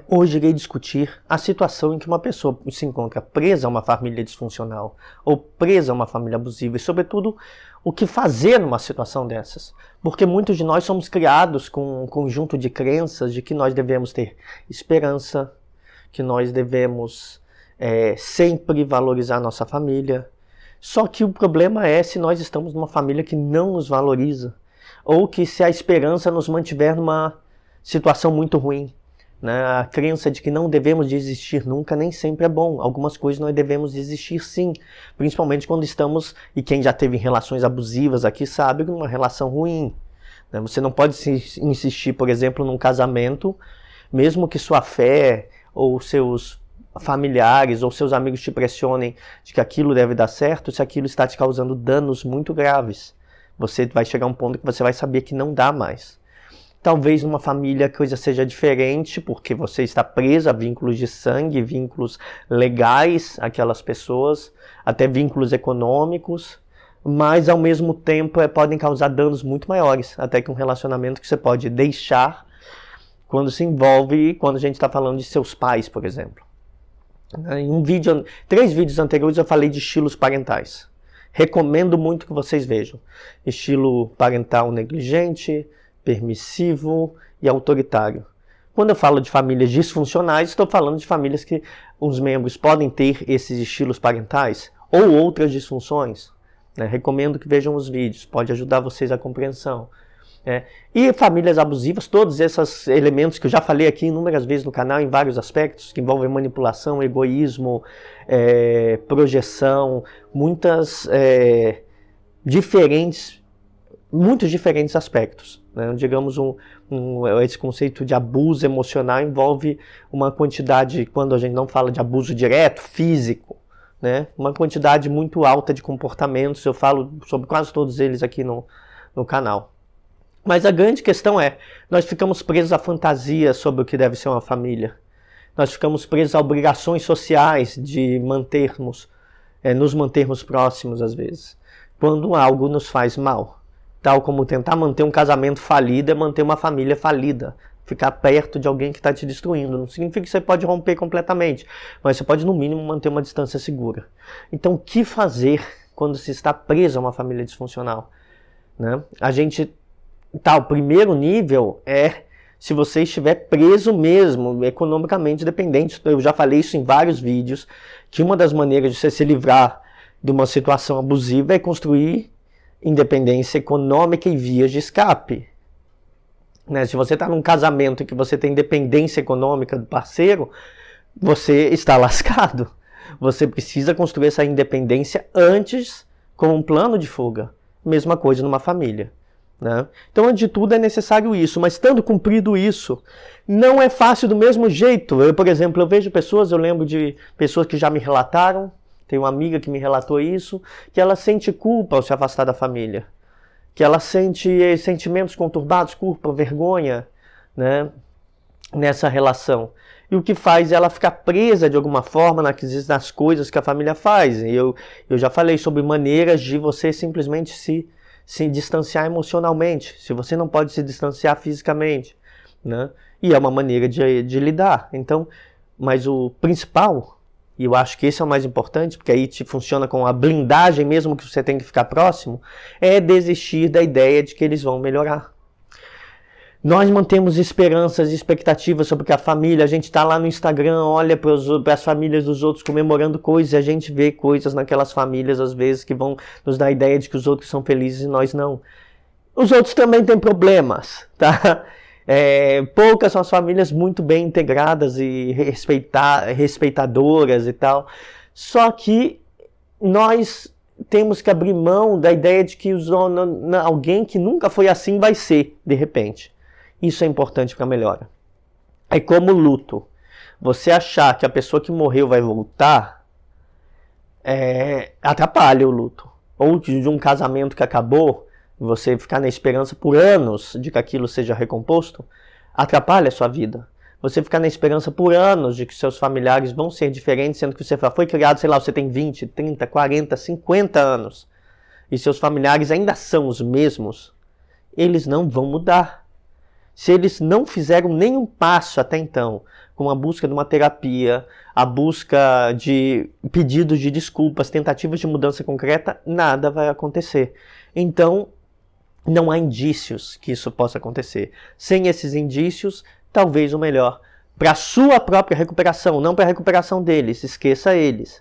Hoje irei discutir a situação em que uma pessoa se encontra presa a uma família disfuncional ou presa a uma família abusiva e, sobretudo, o que fazer numa situação dessas. Porque muitos de nós somos criados com um conjunto de crenças de que nós devemos ter esperança, que nós devemos sempre valorizar nossa família. Só que o problema é se nós estamos numa família que não nos valoriza ou que se a esperança nos mantiver numa situação muito ruim. A crença de que não devemos desistir nunca nem sempre é bom. Algumas coisas nós devemos desistir sim, principalmente quando estamos, e quem já teve relações abusivas aqui sabe, numa relação ruim. Você não pode insistir, por exemplo, num casamento, mesmo que sua fé ou seus familiares ou seus amigos te pressionem de que aquilo deve dar certo, se aquilo está te causando danos muito graves. Você vai chegar a um ponto que você vai saber que não dá mais. Talvez numa família a coisa seja diferente, porque você está preso a vínculos de sangue, vínculos legais àquelas pessoas, até vínculos econômicos, mas ao mesmo tempo podem causar danos muito maiores, até que um relacionamento que você pode deixar quando se envolve, quando a gente está falando de seus pais, por exemplo. Em 3 vídeos anteriores eu falei de estilos parentais. Recomendo muito que vocês vejam. Estilo parental negligente, permissivo e autoritário. Quando eu falo de famílias disfuncionais, estou falando de famílias que os membros podem ter esses estilos parentais ou outras disfunções. Recomendo que vejam os vídeos, pode ajudar vocês a compreensão. E famílias abusivas, todos esses elementos que eu já falei aqui inúmeras vezes no canal, em vários aspectos, que envolvem manipulação, egoísmo, projeção, muitos diferentes aspectos. Digamos, esse conceito de abuso emocional envolve uma quantidade, quando a gente não fala de abuso direto, físico, uma quantidade muito alta de comportamentos. Eu falo sobre quase todos eles aqui no canal. Mas a grande questão nós ficamos presos à fantasia sobre o que deve ser uma família. Nós ficamos presos a obrigações sociais de nos mantermos próximos às vezes, quando algo nos faz mal. Tal como tentar manter um casamento falido é manter uma família falida. Ficar perto de alguém que está te destruindo. Não significa que você pode romper completamente, mas você pode, no mínimo, manter uma distância segura. Então, o que fazer quando se está preso a uma família disfuncional? O primeiro nível se você estiver preso mesmo, economicamente dependente. Eu já falei isso em vários vídeos, que uma das maneiras de você se livrar de uma situação abusiva é construir independência econômica e vias de escape. Se você está num casamento em que você tem dependência econômica do parceiro, você está lascado. Você precisa construir essa independência antes com um plano de fuga. Mesma coisa numa família. Então, antes de tudo, é necessário isso. Mas, estando cumprido isso, não é fácil do mesmo jeito. Por exemplo, eu lembro de pessoas que já me relataram. Tem uma amiga que me relatou isso, que ela sente culpa ao se afastar da família. Que ela sente sentimentos conturbados, culpa, vergonha, nessa relação. E o que faz é ela ficar presa de alguma forma nas coisas que a família faz. E eu já falei sobre maneiras de você simplesmente se distanciar emocionalmente, se você não pode se distanciar fisicamente. E é uma maneira de lidar. Então, mas o principal, e eu acho que esse é o mais importante, porque aí te funciona com a blindagem mesmo que você tem que ficar próximo, é desistir da ideia de que eles vão melhorar. Nós mantemos esperanças e expectativas sobre que a família, a gente está lá no Instagram, olha para as famílias dos outros comemorando coisas, e a gente vê coisas naquelas famílias, às vezes, que vão nos dar a ideia de que os outros são felizes e nós não. Os outros também têm problemas, tá? Poucas são as famílias muito bem integradas e respeitadoras e tal. Só que nós temos que abrir mão da ideia de que alguém que nunca foi assim vai ser, de repente. Isso é importante para a melhora. É como o luto. Você achar que a pessoa que morreu vai voltar, atrapalha o luto. Ou de um casamento que acabou, você ficar na esperança por anos de que aquilo seja recomposto, atrapalha a sua vida. Você ficar na esperança por anos de que seus familiares vão ser diferentes, sendo que você foi criado, você tem 20, 30, 40, 50 anos, e seus familiares ainda são os mesmos, eles não vão mudar. se eles não fizeram nenhum passo até então, com a busca de uma terapia, a busca de pedidos de desculpas, tentativas de mudança concreta, nada vai acontecer. Então, não há indícios que isso possa acontecer. Sem esses indícios, talvez o melhor para a sua própria recuperação, não para a recuperação deles, esqueça eles,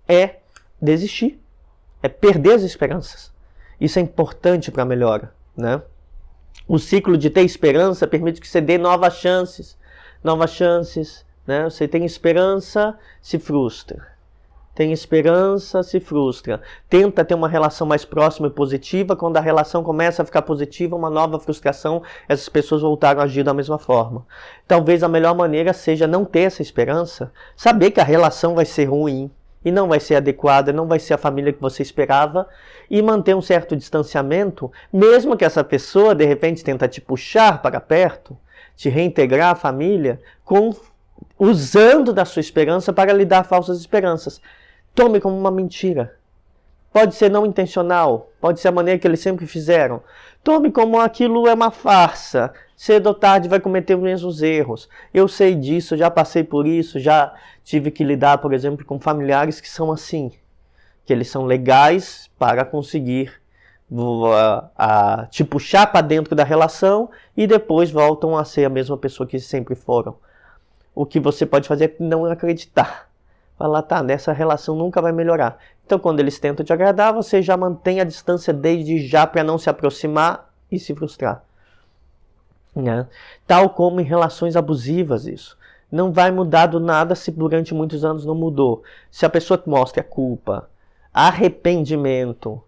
é desistir, é perder as esperanças. Isso é importante para a melhora, né? O ciclo de ter esperança permite que você dê novas chances, né? Você tem esperança, se frustra. Tem esperança, se frustra. Tenta ter uma relação mais próxima e positiva. Quando a relação começa a ficar positiva, uma nova frustração, essas pessoas voltaram a agir da mesma forma. Talvez a melhor maneira seja não ter essa esperança, saber que a relação vai ser ruim e não vai ser adequada, não vai ser a família que você esperava, e manter um certo distanciamento, mesmo que essa pessoa de repente tenta te puxar para perto, te reintegrar à família, usando da sua esperança para lhe dar falsas esperanças. Tome como uma mentira. Pode ser não intencional, pode ser a maneira que eles sempre fizeram. Tome como aquilo é uma farsa. Cedo ou tarde vai cometer os mesmos erros. Eu sei disso, já passei por isso, já tive que lidar, por exemplo, com familiares que são assim. Que eles são legais para conseguir te puxar para dentro da relação e depois voltam a ser a mesma pessoa que sempre foram. O que você pode fazer é não acreditar. Falar, tá, nessa relação nunca vai melhorar. Então, quando eles tentam te agradar, você já mantém a distância desde já para não se aproximar e se frustrar. Né? Tal como em relações abusivas isso. Não vai mudar do nada se durante muitos anos não mudou. Se a pessoa mostra culpa, arrependimento,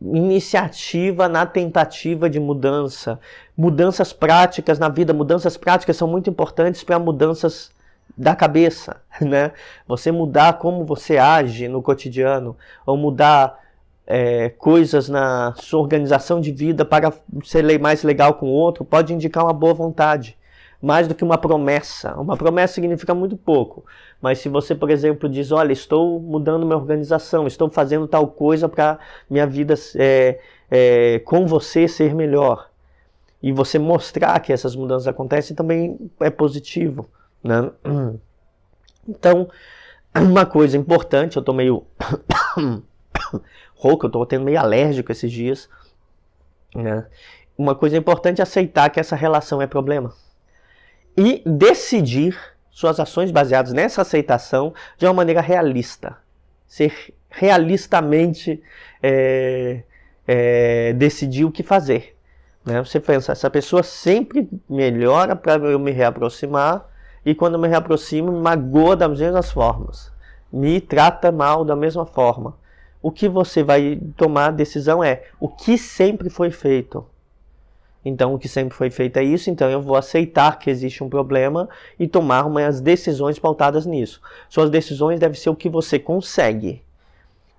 iniciativa na tentativa de mudança, mudanças práticas na vida. Mudanças práticas são muito importantes para mudanças da cabeça, né? Você mudar como você age no cotidiano, ou mudar coisas na sua organização de vida para ser mais legal com o outro, pode indicar uma boa vontade, mais do que uma promessa. Uma promessa significa muito pouco, mas se você, por exemplo, diz, olha, estou mudando minha organização, estou fazendo tal coisa para minha vida com você ser melhor, e você mostrar que essas mudanças acontecem, também é positivo, né? Então, uma coisa importante, eu tô meio rouco, eu tô tendo meio alérgico esses dias, né? Uma coisa importante é aceitar que essa relação é problema e decidir suas ações baseadas nessa aceitação de uma maneira realista. Ser realistamente decidir o que fazer, né? Você pensa, essa pessoa sempre melhora para eu me reaproximar, e quando eu me reaproximo, me magoa das mesmas formas, me trata mal da mesma forma. O que você vai tomar a decisão é o que sempre foi feito. Então, o que sempre foi feito é isso, então eu vou aceitar que existe um problema e tomar umas decisões pautadas nisso. Suas decisões devem ser o que você consegue.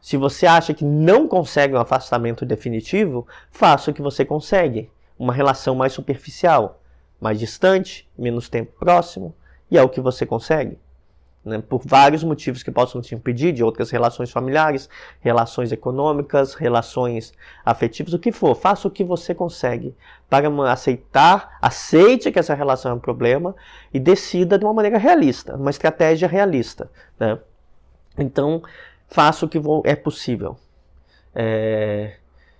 Se você acha que não consegue um afastamento definitivo, faça o que você consegue. Uma relação mais superficial, mais distante, menos tempo próximo, e é o que você consegue. Né? Por vários motivos que possam te impedir de outras relações familiares, relações econômicas, relações afetivas, o que for. Faça o que você consegue para aceitar, aceite que essa relação é um problema e decida de uma maneira realista, uma estratégia realista. Né? Então, faça o que é possível.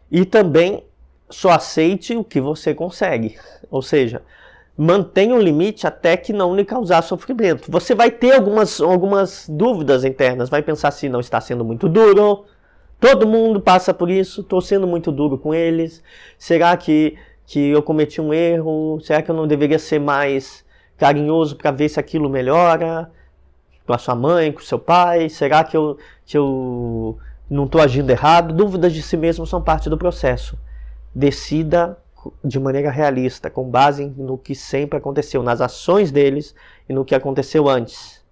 E também só aceite o que você consegue. Ou seja, mantenha o limite até que não lhe causar sofrimento. Você vai ter algumas dúvidas internas, vai pensar se não está sendo muito duro. Todo mundo passa por isso, estou sendo muito duro com eles. Será que eu cometi um erro? Será que eu não deveria ser mais carinhoso para ver se aquilo melhora? Com a sua mãe, com o seu pai? Será que eu não estou agindo errado? Dúvidas de si mesmo são parte do processo. Decida de maneira realista, com base no que sempre aconteceu, nas ações deles e no que aconteceu antes.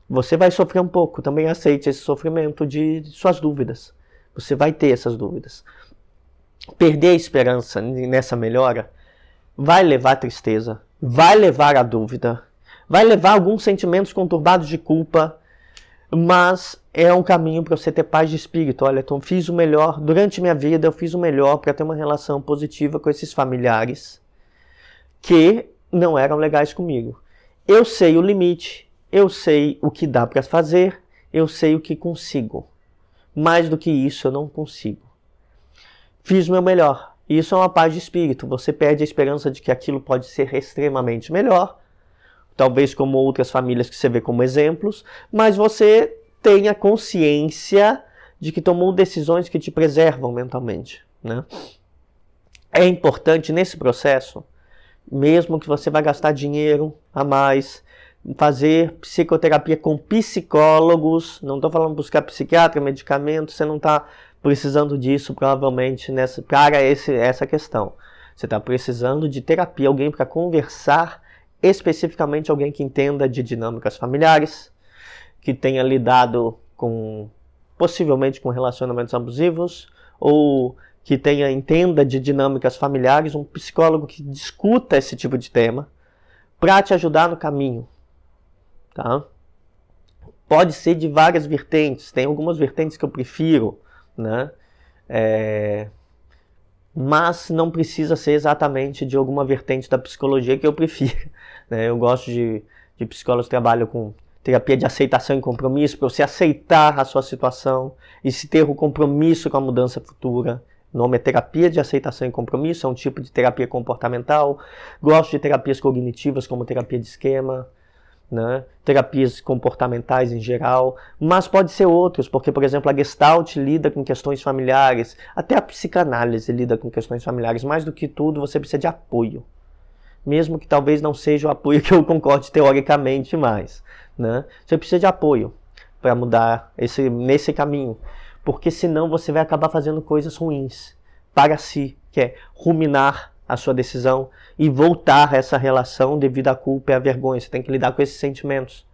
Você vai sofrer um pouco, também aceite esse sofrimento de suas dúvidas. Você vai ter essas dúvidas. Perder a esperança nessa melhora vai levar a tristeza, vai levar a dúvida, vai levar alguns sentimentos conturbados de culpa, mas é um caminho para você ter paz de espírito. Olha, então fiz o melhor, durante minha vida eu fiz o melhor para ter uma relação positiva com esses familiares que não eram legais comigo. Eu sei o limite, eu sei o que dá para fazer, eu sei o que consigo. Mais do que isso eu não consigo. Fiz o meu melhor. Isso é uma paz de espírito. Você perde a esperança de que aquilo pode ser extremamente melhor, talvez como outras famílias que você vê como exemplos, mas você tem a consciência de que tomou decisões que te preservam mentalmente, né? É importante nesse processo, mesmo que você vai gastar dinheiro a mais, fazer psicoterapia com psicólogos, não estou falando buscar psiquiatra, medicamento, você não está precisando disso provavelmente para essa questão. Você está precisando de terapia, alguém para conversar, especificamente alguém que entenda de dinâmicas familiares, que tenha lidado possivelmente com relacionamentos abusivos, ou que entenda de dinâmicas familiares, um psicólogo que discuta esse tipo de tema, para te ajudar no caminho. Tá? Pode ser de várias vertentes, tem algumas vertentes que eu prefiro, né? Mas não precisa ser exatamente de alguma vertente da psicologia que eu prefiro. Né? Eu gosto de psicólogos que trabalham com terapia de aceitação e compromisso, para você aceitar a sua situação e se ter o compromisso com a mudança futura. O nome é terapia de aceitação e compromisso, é um tipo de terapia comportamental. Gosto de terapias cognitivas, como terapia de esquema, né? Terapias comportamentais em geral, mas pode ser outros, porque, por exemplo, a Gestalt lida com questões familiares, até a psicanálise lida com questões familiares. Mais do que tudo, você precisa de apoio, mesmo que talvez não seja o apoio que eu concorde teoricamente mais, né? Você precisa de apoio para mudar nesse caminho, porque senão você vai acabar fazendo coisas ruins para si, que é ruminar a sua decisão e voltar a essa relação devido à culpa e à vergonha. Você tem que lidar com esses sentimentos,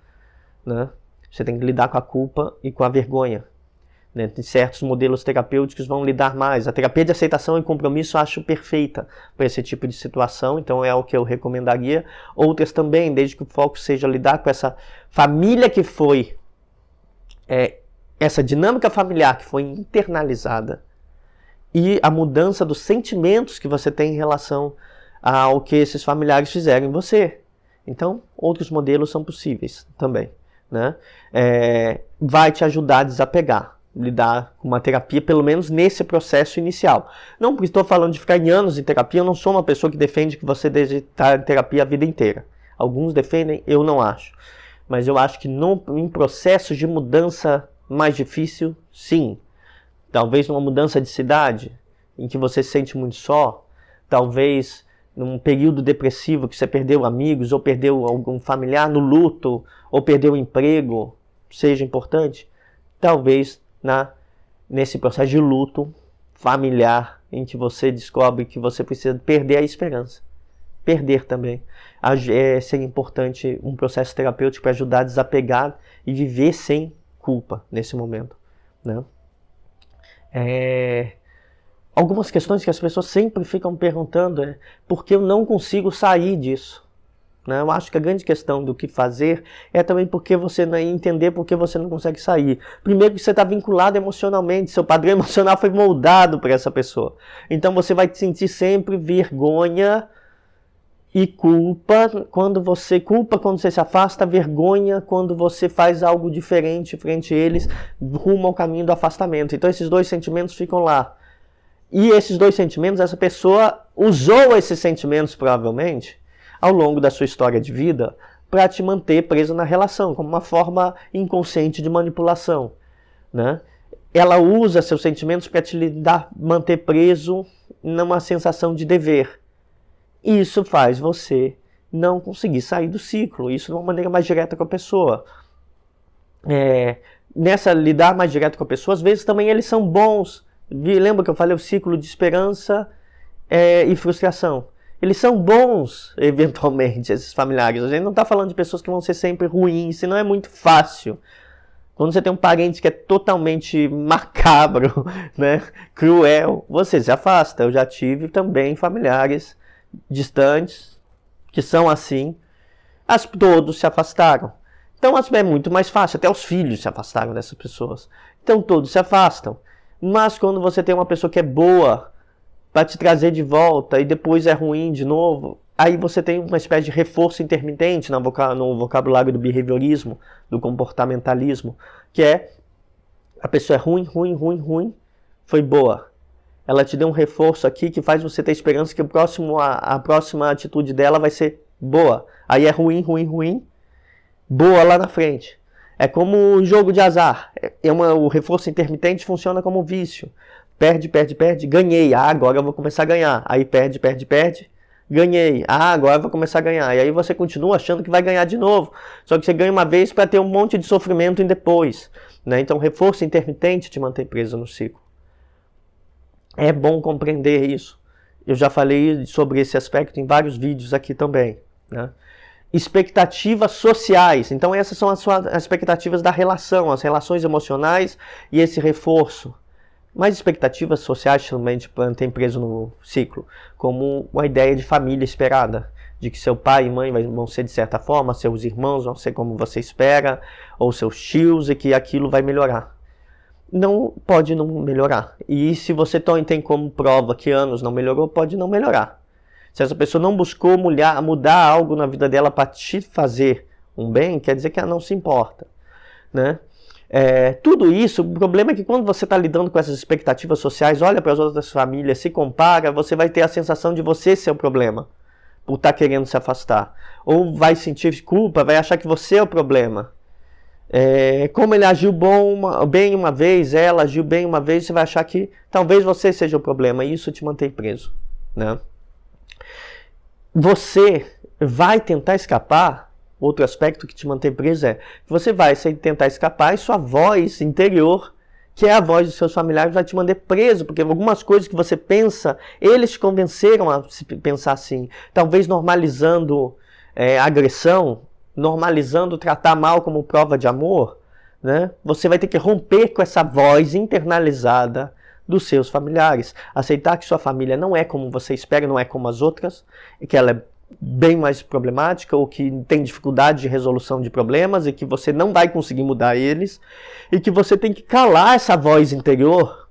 né? Você tem que lidar com a culpa e com a vergonha, né? Certos modelos terapêuticos vão lidar mais. A terapia de aceitação e compromisso eu acho perfeita para esse tipo de situação, então é o que eu recomendaria. Outras também, desde que o foco seja lidar com essa família que foi, essa dinâmica familiar que foi internalizada, e a mudança dos sentimentos que você tem em relação ao que esses familiares fizeram em você. Então, outros modelos são possíveis também, né? Vai te ajudar a desapegar, lidar com uma terapia, pelo menos nesse processo inicial. Não estou falando de ficar em anos em terapia, eu não sou uma pessoa que defende que você deve estar em terapia a vida inteira. Alguns defendem, eu não acho. Mas eu acho que em processos de mudança mais difícil, sim. Talvez numa mudança de cidade, em que você se sente muito só. Talvez num período depressivo que você perdeu amigos, ou perdeu algum familiar no luto, ou perdeu o emprego, seja importante. Talvez nesse processo de luto familiar, em que você descobre que você precisa perder a esperança. Perder também. Seria importante um processo terapêutico para ajudar a desapegar e viver sem culpa nesse momento, né? Algumas questões que as pessoas sempre ficam perguntando por que eu não consigo sair disso, né? Eu acho que a grande questão do que fazer é também porque você não entender por que você não consegue sair. Primeiro que você está vinculado emocionalmente, seu padrão emocional foi moldado para essa pessoa. Então você vai sentir sempre vergonha e culpa quando você se afasta, vergonha quando você faz algo diferente frente a eles, rumo ao caminho do afastamento. Então esses dois sentimentos ficam lá. E esses dois sentimentos, essa pessoa usou esses sentimentos provavelmente ao longo da sua história de vida para te manter preso na relação, como uma forma inconsciente de manipulação, né? Ela usa seus sentimentos para te manter preso numa sensação de dever. Isso faz você não conseguir sair do ciclo, isso de uma maneira mais direta com a pessoa. Nessa lidar mais direto com a pessoa, às vezes também eles são bons. Lembra que eu falei o ciclo de esperança e frustração? Eles são bons, eventualmente, esses familiares. A gente não está falando de pessoas que vão ser sempre ruins, senão é muito fácil. Quando você tem um parente que é totalmente macabro, né, cruel, você se afasta. Eu já tive também familiares distantes que são assim. Todos se afastaram. Então é muito mais fácil. Até os filhos se afastaram dessas pessoas. Então todos se afastam. Mas quando você tem uma pessoa que é boa para te trazer de volta e depois é ruim de novo, aí você tem uma espécie de reforço intermitente no vocabulário do behaviorismo, do comportamentalismo, que é a pessoa é ruim, foi boa. Ela te deu um reforço aqui que faz você ter esperança que a próxima atitude dela vai ser boa. Aí é ruim, boa lá na frente. É como um jogo de azar. O reforço intermitente funciona como um vício. Perde, ganhei. Agora eu vou começar a ganhar. Aí perde, ganhei. Agora eu vou começar a ganhar. E aí você continua achando que vai ganhar de novo. Só que você ganha uma vez para ter um monte de sofrimento depois. Né? Então, reforço intermitente te mantém preso no ciclo. É bom compreender isso. Eu já falei sobre esse aspecto em vários vídeos aqui também. Né? Expectativas sociais. Então, essas são as expectativas da relação, as relações emocionais e esse reforço. Mas expectativas sociais também te mantém preso no ciclo, como a ideia de família esperada, de que seu pai e mãe vão ser de certa forma, seus irmãos vão ser como você espera, ou seus tios, e que aquilo vai melhorar. Não pode não melhorar. E se você tem como prova que anos não melhorou, pode não melhorar. Se essa pessoa não buscou mudar algo na vida dela para te fazer um bem, quer dizer que ela não se importa. Né? Tudo isso, o problema é que quando você está lidando com essas expectativas sociais, olha para as outras famílias, se compara, você vai ter a sensação de você ser o problema, por estar querendo se afastar. Ou vai sentir culpa, vai achar que você é o problema. Como ele agiu bem uma vez, ela agiu bem uma vez, você vai achar que talvez você seja o problema, e isso te mantém preso. Né? Você vai tentar escapar. Outro aspecto que te mantém preso é que você vai tentar escapar e sua voz interior, que é a voz dos seus familiares, vai te manter preso, porque algumas coisas que você pensa, eles te convenceram a pensar assim. Talvez normalizando agressão, normalizando tratar mal como prova de amor, né? Você vai ter que romper com essa voz internalizada dos seus familiares. Aceitar que sua família não é como você espera, não é como as outras, e que ela é bem mais problemática, ou que tem dificuldade de resolução de problemas, e que você não vai conseguir mudar eles, e que você tem que calar essa voz interior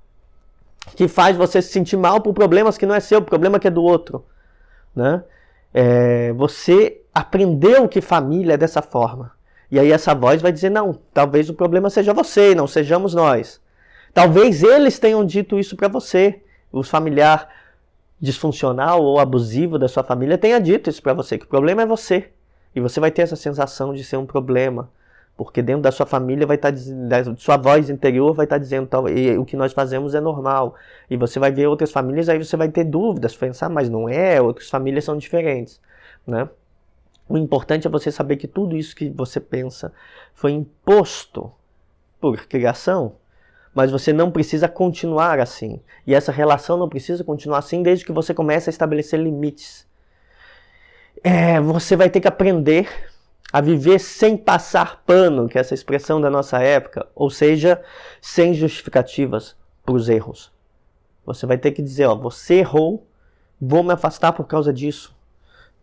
que faz você se sentir mal por problemas que não é seu, problema que é do outro. Né? Você aprendeu que família é dessa forma. E aí essa voz vai dizer, não, talvez o problema seja você, não sejamos nós. Talvez eles tenham dito isso para você, o familiar disfuncional ou abusivo da sua família tenha dito isso para você, que o problema é você. E você vai ter essa sensação de ser um problema, porque dentro da sua família vai estar sua voz interior vai estar dizendo, o que nós fazemos é normal. E você vai ver outras famílias, aí você vai ter dúvidas, pensar, mas não é, outras famílias são diferentes. Né? O importante é você saber que tudo isso que você pensa foi imposto por criação, mas você não precisa continuar assim. E essa relação não precisa continuar assim desde que você comece a estabelecer limites. Você vai ter que aprender a viver sem passar pano, que é essa expressão da nossa época, ou seja, sem justificativas para os erros. Você vai ter que dizer, você errou, vou me afastar por causa disso.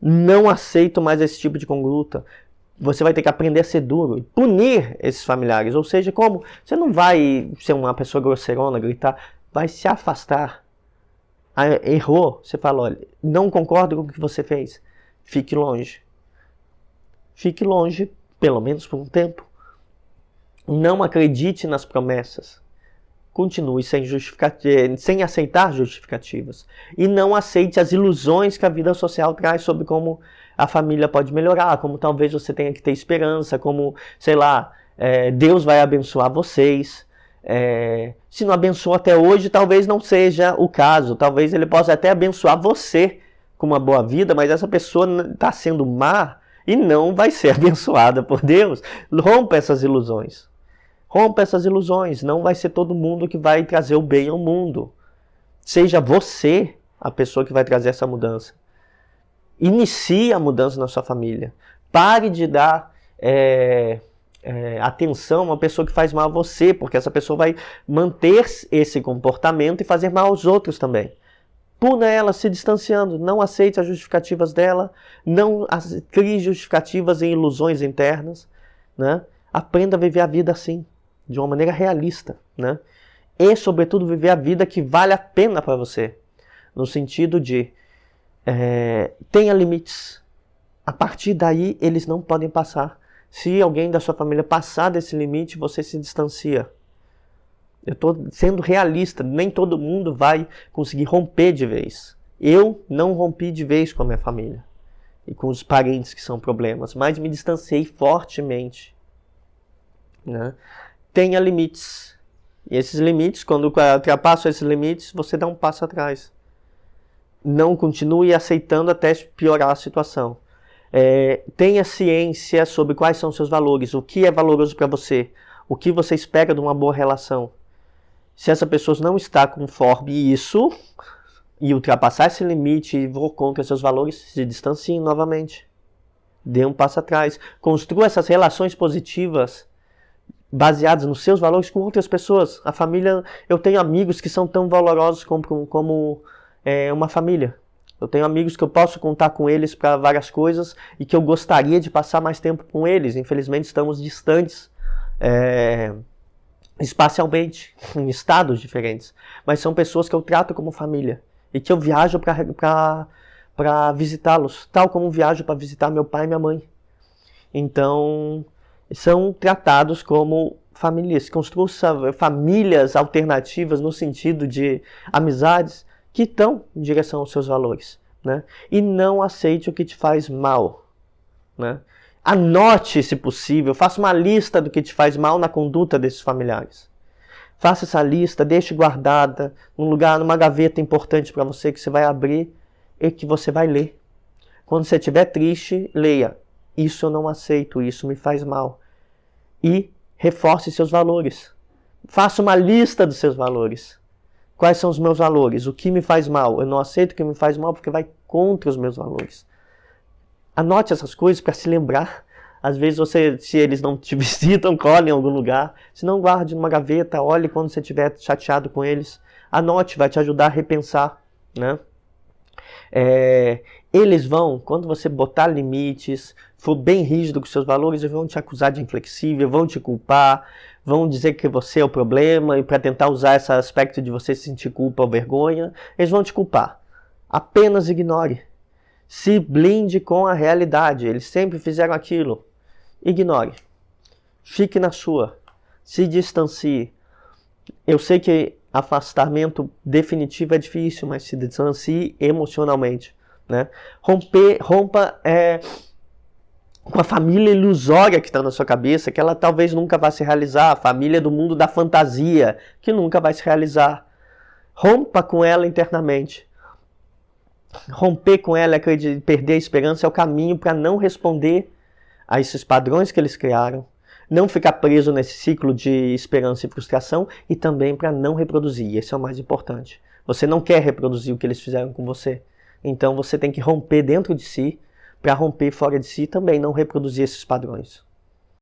Não aceito mais esse tipo de conduta. Você vai ter que aprender a ser duro e punir esses familiares. Ou seja, como? Você não vai ser uma pessoa grosseirona, gritar, vai se afastar. Errou, você fala, olha, não concordo com o que você fez. Fique longe. Fique longe, pelo menos por um tempo. Não acredite nas promessas. Continue sem aceitar justificativas. E não aceite as ilusões que a vida social traz sobre como a família pode melhorar, como talvez você tenha que ter esperança, como, sei lá, Deus vai abençoar vocês. Se não abençoou até hoje, talvez não seja o caso. Talvez ele possa até abençoar você com uma boa vida, mas essa pessoa está sendo má e não vai ser abençoada por Deus. Rompa essas ilusões. Rompa essas ilusões. Não vai ser todo mundo que vai trazer o bem ao mundo. Seja você a pessoa que vai trazer essa mudança. Inicie a mudança na sua família. Pare de dar atenção a uma pessoa que faz mal a você, porque essa pessoa vai manter esse comportamento e fazer mal aos outros também. Puna ela se distanciando. Não aceite as justificativas dela. Não crie justificativas em ilusões internas. Né? Aprenda a viver a vida assim, de uma maneira realista. Né? E, sobretudo, viver a vida que vale a pena para você. No sentido de Tenha limites. A partir daí, eles não podem passar. Se alguém da sua família passar desse limite, você se distancia. Eu estou sendo realista, nem todo mundo vai conseguir romper de vez. Eu não rompi de vez com a minha família e com os parentes que são problemas, mas me distanciei fortemente. Né? Tenha limites. E esses limites, quando ultrapassam esses limites, você dá um passo atrás. Não continue aceitando até piorar a situação. Tenha ciência sobre quais são os seus valores, o que é valoroso para você, o que você espera de uma boa relação. Se essa pessoa não está conforme isso e ultrapassar esse limite e for contra seus valores, se distancie novamente. Dê um passo atrás. Construa essas relações positivas baseadas nos seus valores com outras pessoas. A família, eu tenho amigos que são tão valorosos como uma família. Eu tenho amigos que eu posso contar com eles para várias coisas e que eu gostaria de passar mais tempo com eles. Infelizmente estamos distantes espacialmente, em estados diferentes. Mas são pessoas que eu trato como família e que eu viajo para visitá-los, tal como viajo para visitar meu pai e minha mãe. Então, são tratados como famílias. Construam famílias alternativas no sentido de amizades que estão em direção aos seus valores, né? E não aceite o que te faz mal, né? Anote, se possível, faça uma lista do que te faz mal na conduta desses familiares. Faça essa lista, deixe guardada num lugar, numa gaveta importante para você, que você vai abrir e que você vai ler. Quando você estiver triste, leia. Isso eu não aceito, isso me faz mal. E reforce seus valores. Faça uma lista dos seus valores. Quais são os meus valores? O que me faz mal? Eu não aceito o que me faz mal porque vai contra os meus valores. Anote essas coisas para se lembrar. Às vezes, se eles não te visitam, colhe em algum lugar. Se não, guarde numa gaveta, olhe quando você estiver chateado com eles. Anote, vai te ajudar a repensar, né? Eles vão, quando você botar limites, for bem rígido com seus valores, eles vão te acusar de inflexível, vão te culpar, vão dizer que você é o problema, e para tentar usar esse aspecto de você sentir culpa ou vergonha, eles vão te culpar. Apenas ignore. Se blinde com a realidade. Eles sempre fizeram aquilo. Ignore. Fique na sua. Se distancie. Eu sei que afastamento definitivo é difícil, mas se distancie emocionalmente, né? Rompa com a família ilusória que está na sua cabeça, que ela talvez nunca vá se realizar. A família do mundo da fantasia, que nunca vai se realizar. Rompa com ela internamente. Romper com ela, perder a esperança, é o caminho para não responder a esses padrões que eles criaram, não ficar preso nesse ciclo de esperança e frustração e também para não reproduzir. Esse é o mais importante. Você não quer reproduzir o que eles fizeram com você, então você tem que romper dentro de si para romper fora de si e também não reproduzir esses padrões.